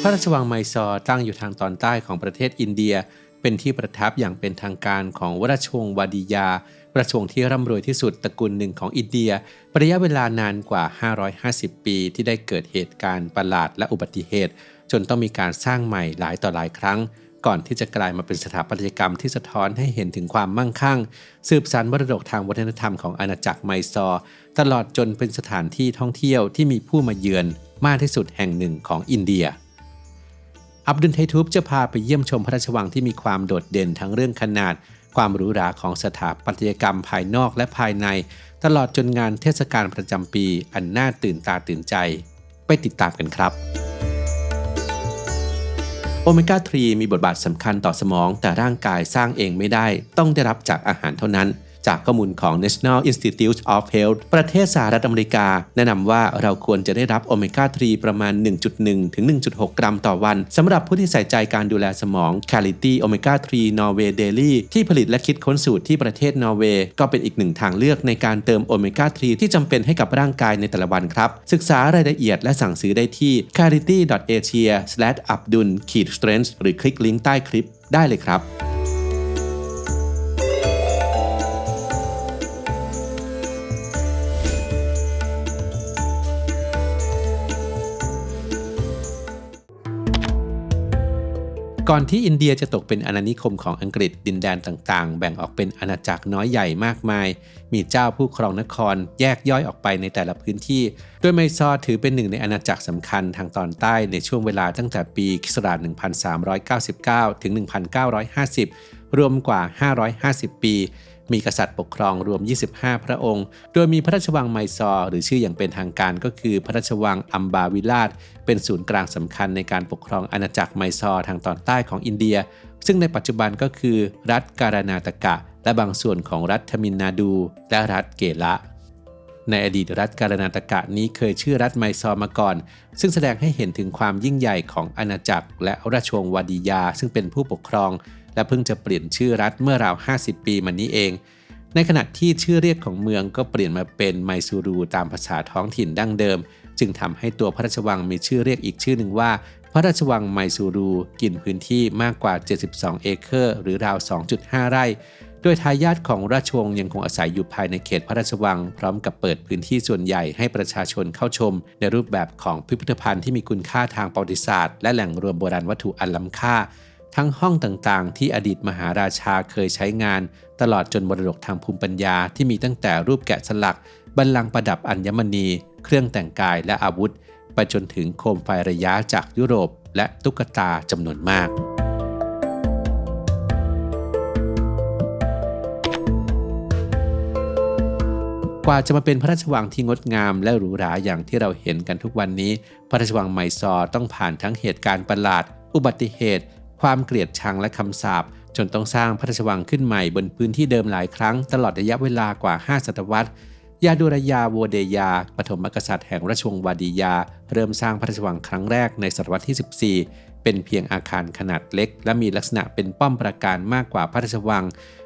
พระราชวังไมซอร์ตั้งอยู่ทางตอนใต้ของประเทศอินเดียเป็นที่ประทับอย่างเป็นทางการของราชวงศ์วาดียาราชวงศ์ที่ร่ำรวยที่สุดตระกูลหนึ่งของอินเดียระยะเวลานานกว่า550ปีที่ได้เกิดเหตุการณ์ประหลาดและอุบัติเหตุจนต้องมีการสร้างใหม่หลายต่อหลายครั้งก่อนที่จะกลายมาเป็นสถาปัตยกรรมที่สะท้อนให้เห็นถึงความมั่งคั่งสืบสานมรดกทางวัฒนธรรมของอาณาจักรไมซอร์ตลอดจนเป็นสถานที่ท่องเที่ยวที่มีผู้มาเยือนมากที่สุดแห่งหนึ่งของอินเดียอับดุลไททูบจะพาไปเยี่ยมชมพระราชวังที่มีความโดดเด่นทั้งเรื่องขนาดความหรูหราของสถาปัตยกรรมภายนอกและภายในตลอดจนงานเทศกาลประจำปีอันน่าตื่นตาตื่นใจไปติดตามกันครับโอเมก้า 3 มีบทบาทสำคัญต่อสมองแต่ร่างกายสร้างเองไม่ได้ต้องได้รับจากอาหารเท่านั้นจากข้อมูลของ National Institute of Health ประเทศสหรัฐอเมริกาแนะนำว่าเราควรจะได้รับโอเมก้า 3 ประมาณ 1.1 ถึง 1.6 กรัมต่อวันสำหรับผู้ที่ใส่ใจการดูแลสมอง Quality Omega 3 Norway Daily ที่ผลิตและคิดค้นสูตรที่ประเทศนอร์เวย์ก็เป็นอีกหนึ่งทางเลือกในการเติมโอเมก้า 3 ที่จำเป็นให้กับร่างกายในแต่ละวันครับศึกษารายละเอียดและสั่งซื้อได้ที่ quality.asia/abdul-strength หรือคลิกลิงก์ใต้คลิปได้เลยครับก่อนที่อินเดียจะตกเป็นอาณานิคมของอังกฤษดินแดนต่างๆแบ่งออกเป็นอาณาจักรน้อยใหญ่มากมายมีเจ้าผู้ครองนครแยกย่อยออกไปในแต่ละพื้นที่โดยไมซอร์ถือเป็นหนึ่งในอาณาจักรสำคัญทางตอนใต้ในช่วงเวลาตั้งแต่ปีค.ศ. 1399 ถึง 1950 รวมกว่า550 ปีมีกษัตริย์ปกครองรวม25พระองค์โดยมีพระราชวังไมซอร์หรือชื่ออย่างเป็นทางการก็คือพระราชวังอัมบาวิลาศเป็นศูนย์กลางสำคัญในการปกครองอาณาจักรไมซอร์ทางตอนใต้ของอินเดียซึ่งในปัจจุบันก็คือรัฐการานาตกะและบางส่วนของรัฐทมิลนาดูและรัฐเกละในอดีตรัฐการานาตกะนี้เคยชื่อรัฐไมซอร์มาก่อนซึ่งแสดงให้เห็นถึงความยิ่งใหญ่ของอาณาจักรและราชวงศ์วาดียาซึ่งเป็นผู้ปกครองและเพิ่งจะเปลี่ยนชื่อรัฐเมื่อราว50 ปีมานี้เองในขณะที่ชื่อเรียกของเมืองก็เปลี่ยนมาเป็นไมซูรูตามภาษาท้องถิ่นดั้งเดิมจึงทำให้ตัวพระราชวังมีชื่อเรียกอีกชื่อหนึ่งว่าพระราชวังไมซูรูกินพื้นที่มากกว่า72เอเคอร์หรือราว 2.5 ไร่โดยทายาทของราชวงศ์ยังคงอาศัยอยู่ภายในเขตพระราชวังพร้อมกับเปิดพื้นที่ส่วนใหญ่ให้ประชาชนเข้าชมในรูปแบบของพิพิธภัณฑ์ที่มีคุณค่าทางประวัติศาสตร์และแหล่งรวมโบราณวัตถุอันล้ำค่าทั้งห้องต่างๆที่อดีตมหาราชาเคยใช้งานตลอดจนมรดกทางภูมิปัญญาที่มีตั้งแต่รูปแกะสลักบัลลังก์ประดับอัญมณีเครื่องแต่งกายและอาวุธไปจนถึงโคมไฟระยะจากยุโรปและตุ๊กตาจำนวนมากกว่าจะมาเป็นพระราชวังที่งดงามและหรูหราอย่างที่เราเห็นกันทุกวันนี้พระราชวังไมซอร์ต้องผ่านทั้งเหตุการณ์ประหลาดอุบัติเหตุความเกลียดชังและคำสาปจนต้องสร้างพระราชวังขึ้นใหม่บนพื้นที่เดิมหลายครั้งตลอดระยะเวลากว่า5ศตวรรษยาดูรยาโวเดยาปฐมกษัตริย์แห่งราชวงศ์วาดียาเริ่มสร้างพระราชวังครั้งแรกในศตวรรษที่14เป็นเพียงอาคารขนาดเล็กและมีลักษณะเป็นป้อมปราการมากกว่าพระราชวัง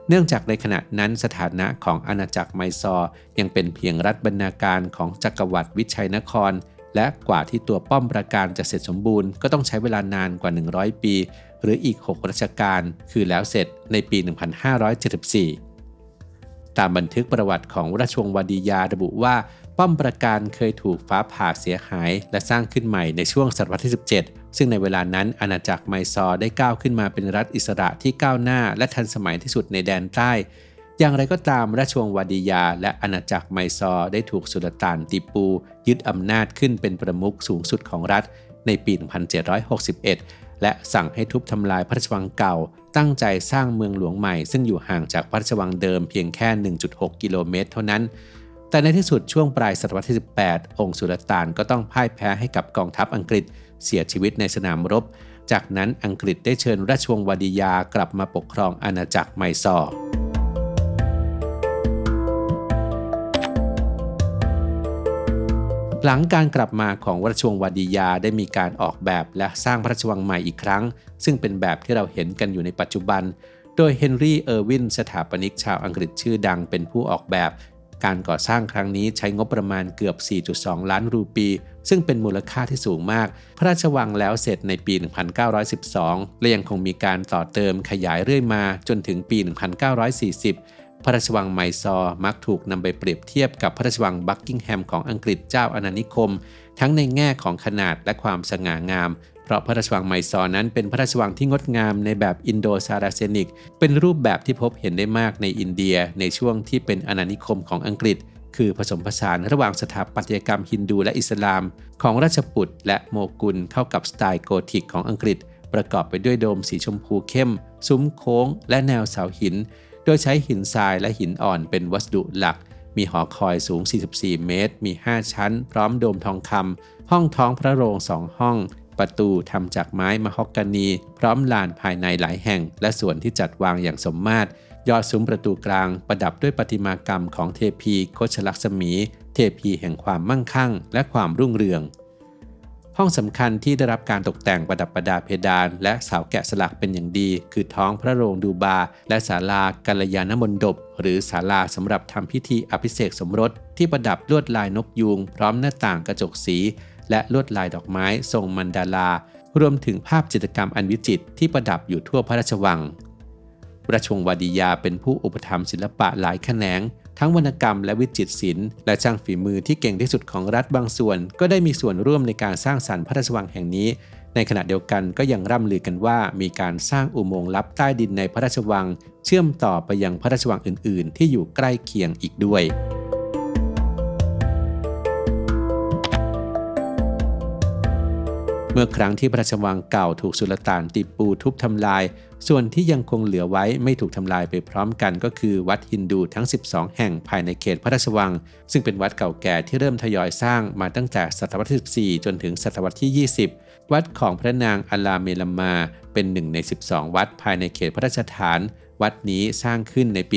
เนื่องจากในขณะนั้นสถานะของอาณาจักรไมซอร์ยังเป็นเพียงรัฐบรรณาการของจักรวรรดิวิชัยนครและกว่าที่ตัวป้อมปราการจะเสร็จสมบูรณ์ก็ต้องใช้เวลานานกว่า100ปีหรืออีก6รัชกาลคือแล้วเสร็จในปี 1574 ตามบันทึกประวัติของราชวงศ์วาดียาระบุว่าป้อมปราการเคยถูกฟ้าผ่าเสียหายและสร้างขึ้นใหม่ในช่วงศตวรรษที่17ซึ่งในเวลานั้นอาณาจักรไมซอร์ได้ก้าวขึ้นมาเป็นรัฐอิสระที่ก้าวหน้าและทันสมัยที่สุดในแดนใต้อย่างไรก็ตามราชวงศ์วาดียาและอาณาจักรไมซอร์ได้ถูกสุลต่านติปูยึดอำนาจขึ้นเป็นประมุขสูงสุดของรัฐในปี 1761 และสั่งให้ทุบทำลายพระราชวังเก่าตั้งใจสร้างเมืองหลวงใหม่ซึ่งอยู่ห่างจากพระราชวังเดิมเพียงแค่ 1.6 กิโลเมตรเท่านั้นแต่ในที่สุดช่วงปลายศตวรรษที่18องค์สุลต่านก็ต้องพ่ายแพ้ให้กับกองทัพอังกฤษเสียชีวิตในสนามรบจากนั้นอังกฤษได้เชิญราชวงศ์วาดียากลับมาปกครองอาณาจักรไมซอร์หลังการกลับมาของราชวงศ์วาดียาได้มีการออกแบบและสร้างพระราชวังใหม่อีกครั้งซึ่งเป็นแบบที่เราเห็นกันอยู่ในปัจจุบันโดยเฮนรี่เออร์วินสถาปนิกชาวอังกฤษชื่อดังเป็นผู้ออกแบบการก่อสร้างครั้งนี้ใช้งบประมาณเกือบ 4.2 ล้านรูปี ซึ่งเป็นมูลค่าที่สูงมากพระราชวังแล้วเสร็จในปี 1912 และยังคงมีการต่อเติมขยายเรื่อยมาจนถึงปี 1940 พระราชวังไมซอร์มักถูกนำไปเปรียบเทียบกับพระราชวังบักกิงแฮมของอังกฤษเจ้าอาณานิคมทั้งในแง่ของขนาดและความสง่างามเพราะพระราชวังไมซอร์นั้นเป็นพระราชวังที่งดงามในแบบอินโดซาราเซนิกเป็นรูปแบบที่พบเห็นได้มากในอินเดียในช่วงที่เป็นอาณานิคมของอังกฤษคือผสมผสานระหว่างสถาปัตยกรรมฮินดูและอิสลามของราชปุตรและโมกุลเข้ากับสไตล์โกธิกของอังกฤษประกอบไปด้วยโดมสีชมพูเข้มซุ้มโค้งและแนวเสาหินโดยใช้หินทรายและหินอ่อนเป็นวัสดุหลักมีหอคอยสูง44 เมตรมี5 ชั้นพร้อมโดมทองคำห้องท้องพระโรง2 ห้องประตูทำจากไม้มะฮอกกานีพร้อมลานภายในหลายแห่งและส่วนที่จัดวางอย่างสมมาตรยอดซุ้มประตูกลางประดับด้วยประติมากรรมของเทพีโคชลักษมีเทพีแห่งความมั่งคั่งและความรุ่งเรืองห้องสำคัญที่ได้รับการตกแต่งประดับประดาเพดานและเสาแกะสลักเป็นอย่างดีคือท้องพระโรงดูบาและศาลากัลยาณมณฑปหรือศาลาสำหรับทำพิธีอภิเษกสมรสที่ประดับลวดลายนกยูงพร้อมหน้าต่างกระจกสีและลวดลายดอกไม้ทรงมันดารารวมถึงภาพจิตรกรรมอันวิจิตรที่ประดับอยู่ทั่วพระราชวังราชวงศ์วาดิยาเป็นผู้อุปถัมภ์ศิลปะหลายแขนงทั้งวรรณกรรมและวิจิตรศิลป์และช่างฝีมือที่เก่งที่สุดของรัฐบางส่วนก็ได้มีส่วนร่วมในการสร้างสรรค์พระราชวังแห่งนี้ในขณะเดียวกันก็ยังร่ำลือกันว่ามีการสร้างอุโมงค์ลับใต้ดินในพระราชวังเชื่อมต่อไปยังพระราชวังอื่นๆที่อยู่ใกล้เคียงอีกด้วยเมื่อครั้งที่พระราชวังเก่าถูกสุลต่านติปูทุบทำลายส่วนที่ยังคงเหลือไว้ไม่ถูกทำลายไปพร้อมกันก็คือวัดฮินดูทั้ง12 แห่งภายในเขตพระราชวังซึ่งเป็นวัดเก่าแก่ที่เริ่มทยอยสร้างมาตั้งแต่ศตวรรษที่14จนถึงศตวรรษที่20วัดของพระนางอัลลาเมลัมมาเป็นหนึ่งใน12 วัดภายในเขตพระราชฐานวัดนี้สร้างขึ้นในปี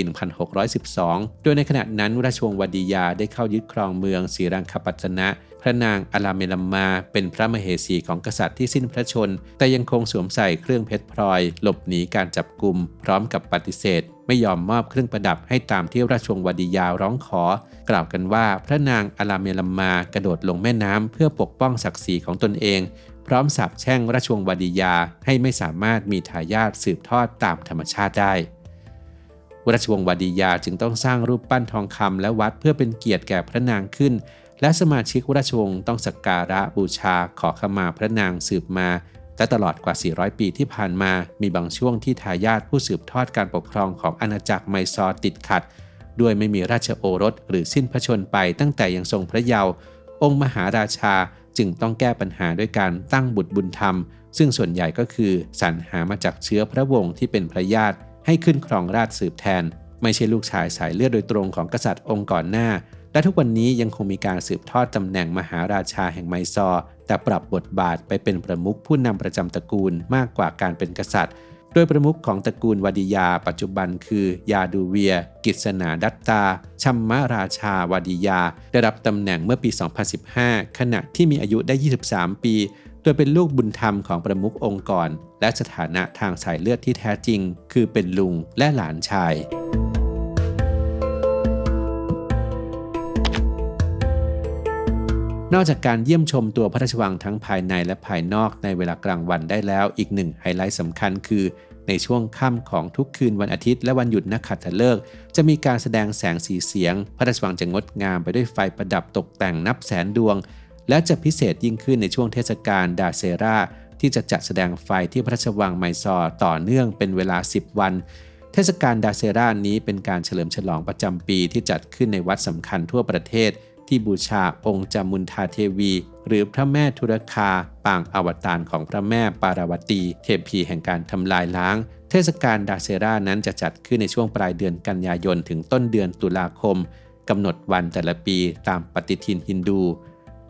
1612 โดยในขณะนั้นราชวงศ์วาดิยาได้เข้ายึดครองเมืองศรีรังคปัตตนะพระนางอัลลาเมลัมมาเป็นพระมเหสีของกษัตริย์ที่สิ้นพระชนแต่ยังคงสวมใส่เครื่องเพชรพลอยหลบหนีการจับกุมพร้อมกับปฏิเสธไม่ยอมมอบเครื่องประดับให้ตามที่ราชวงศ์วาดิยาร้องขอกล่าวกันว่าพระนางอัลลาเมลัมมากระโดดลงแม่น้ำเพื่อปกป้องศักดิ์ศรีของตนเองพร้อมสาปแช่งราชวงศ์วาดิยาให้ไม่สามารถมีทายาทสืบทอดตามธรรมชาติได้ราชวงศ์วาดิยาจึงต้องสร้างรูปปั้นทองคำและวัดเพื่อเป็นเกียรติแก่พระนางขึ้นและสมาชิกราชวงศ์ต้องสักการะบูชาขอขมาพระนางสืบมาและตลอดกว่า400 ปีที่ผ่านมามีบางช่วงที่ทายาทผู้สืบทอดการปกครองของอาณาจักรไมซอร์ติดขัดด้วยไม่มีราชโอรสหรือสิ้นพระชนม์ไปตั้งแต่ยังทรงพระเยาว์องค์มหาราชาจึงต้องแก้ปัญหาด้วยการตั้งบุตรบุญธรรมซึ่งส่วนใหญ่ก็คือสรรหามาจากเชื้อพระวงศ์ที่เป็นพระญาติให้ขึ้นครองราชย์สืบแทนไม่ใช่ลูกชายสายเลือดโดยตรงของกษัตริย์องค์ก่อนหน้าและทุกวันนี้ยังคงมีการสืบทอดตำแหน่งมหาราชาแห่งไมซอร์แต่ปรับบทบาทไปเป็นประมุขผู้นำประจำตระกูลมากกว่าการเป็นกษัตริย์โดยประมุขของตระกูลวาดิยาปัจจุบันคือยาดูเวียกิษณาดัตตาชัมมราชาวาดิยาได้รับตำแหน่งเมื่อปี 2015 ขณะที่มีอายุได้ 23 ปีโดยเป็นลูกบุญธรรมของประมุของค์กรและสถานะทางสายเลือดที่แท้จริงคือเป็นลุงและหลานชายนอกจากการเยี่ยมชมตัวพระราชวังทั้งภายในและภายนอกในเวลากลางวันได้แล้วอีกหนึ่งไฮไลท์สำคัญคือในช่วงค่ำของทุกคืนวันอาทิตย์และวันหยุดนักขัตฤกษ์จะมีการแสดงแสงสีเสียงพระราชวังจะงดงามไปด้วยไฟประดับตกแต่งนับแสนดวงและจะพิเศษยิ่งขึ้นในช่วงเทศกาลดาเซราที่จะจัดแสดงไฟที่พระราชวังไมซอร์ต่อเนื่องเป็นเวลา10 วันเทศกาลดาเซรานี้เป็นการเฉลิมฉลองประจำปีที่จัดขึ้นในวัดสำคัญทั่วประเทศที่บูชาองค์จามุนทาเทวีหรือพระแม่ธุรคาปางอวตารของพระแม่ปารวตีเทพีแห่งการทำลายล้างเทศกาลดาเซรานั้นจะจัดขึ้นในช่วงปลายเดือนกันยายนถึงต้นเดือนตุลาคมกำหนดวันแต่ละปีตามปฏิทินฮินดู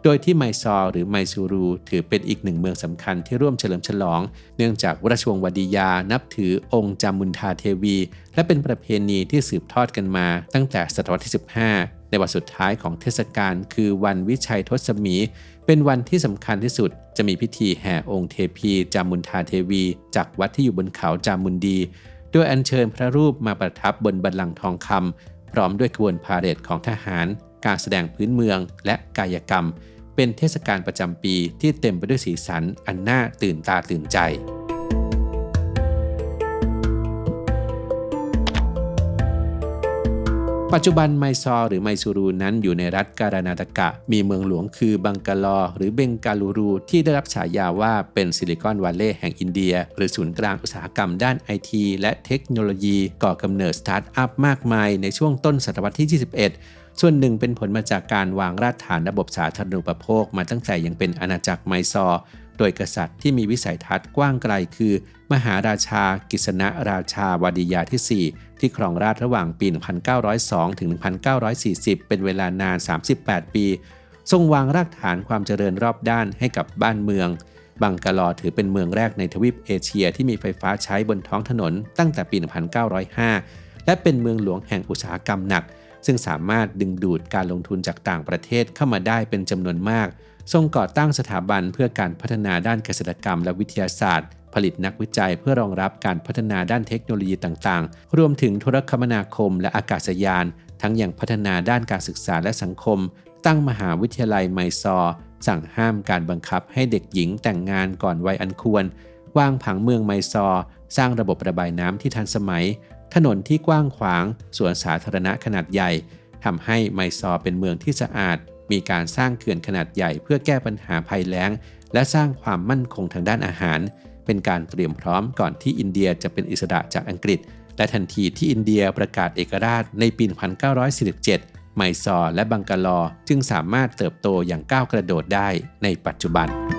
โดยที่ไมซอร์หรือไมซูรูถือเป็นอีกหนึ่งเมืองสำคัญที่ร่วมเฉลิมฉลองเนื่องจากราชวงศ์วาดิยานับถือองค์จามุนทาเทวีและเป็นประเพณีที่สืบทอดกันมาตั้งแต่ศตวรรษที่15ในวันสุดท้ายของเทศกาลคือวันวิชัยทศมีเป็นวันที่สำคัญที่สุดจะมีพิธีแห่องค์เทพีจามุนทาเทวีจากวัดที่อยู่บนเขาจามุนดีโดยอัญเชิญพระรูปมาประทับบนบัลลังก์ทองคำพร้อมด้วยขบวนพาเหรดของทหารการแสดงพื้นเมืองและกายกรรมเ เป็นเทศกาลประจำปีที่เต็มไปด้วยสีสันอันน่าตื่นตาตื่นใจปัจจุบันไมซอร์หรือไมซูรูนั้นอยู่ในรัฐการานาตกะมีเมืองหลวงคือบังกาลอหรือเบงกาลูรูที่ได้รับฉายาว่าเป็นซิลิคอนวัลเลย์แห่งอินเดียหรือศูนย์กลางอุตสาหกรรมด้านไอทีและเทคโนโลยีก่อกำเนิดสตาร์ทอัพมากมายในช่วงต้นศตวรรษที่ 21ส่วนหนึ่งเป็นผลมาจากการวางรากฐานระบบสาธารณูปโภคมาตั้งแต่ยังเป็นอาณาจักรไมซอร์โดยกษัตริย์ที่มีวิสัยทัศน์กว้างไกลคือมหาราชากิษณราชาวดียาที่ 4ที่ครองราชย์ระหว่างปี 1902 ถึง 1940 เป็นเวลานาน 38 ปีทรงวางรากฐานความเจริญรอบด้านให้กับบ้านเมืองบังกาลอถือเป็นเมืองแรกในทวีปเอเชียที่มีไฟฟ้าใช้บนท้องถนนตั้งแต่ปี 1905 และเป็นเมืองหลวงแห่งอุตสาหกรรมหนักซึ่งสามารถดึงดูดการลงทุนจากต่างประเทศเข้ามาได้เป็นจำนวนมากทรงก่อตั้งสถาบันเพื่อการพัฒนาด้านเกษตรกรรมและวิทยาศาสตร์ผลิตนักวิจัยเพื่อรองรับการพัฒนาด้านเทคโนโลยีต่างๆรวมถึงโทรคมนาคมและอากาศยานทั้งยังพัฒนาด้านการศึกษาและสังคมตั้งมหาวิทยาลัยไมซอร์สั่งห้ามการบังคับให้เด็กหญิงแต่งงานก่อนวัยอันควรวางผังเมืองไมซอร์สร้างระบบระบายน้ำที่ทันสมัยถนนที่กว้างขวางสวนสาธารณะขนาดใหญ่ทำให้ไมซอร์เป็นเมืองที่สะอาดมีการสร้างเขื่อนขนาดใหญ่เพื่อแก้ปัญหาภัยแล้งและสร้างความมั่นคงทางด้านอาหารเป็นการเตรียมพร้อมก่อนที่อินเดียจะเป็นอิสระจากอังกฤษและทันทีที่อินเดียประกาศเอกราชในปี 1947 ไมซอร์และบังกาลอจึงสามารถเติบโตอย่างก้าวกระโดดได้ในปัจจุบัน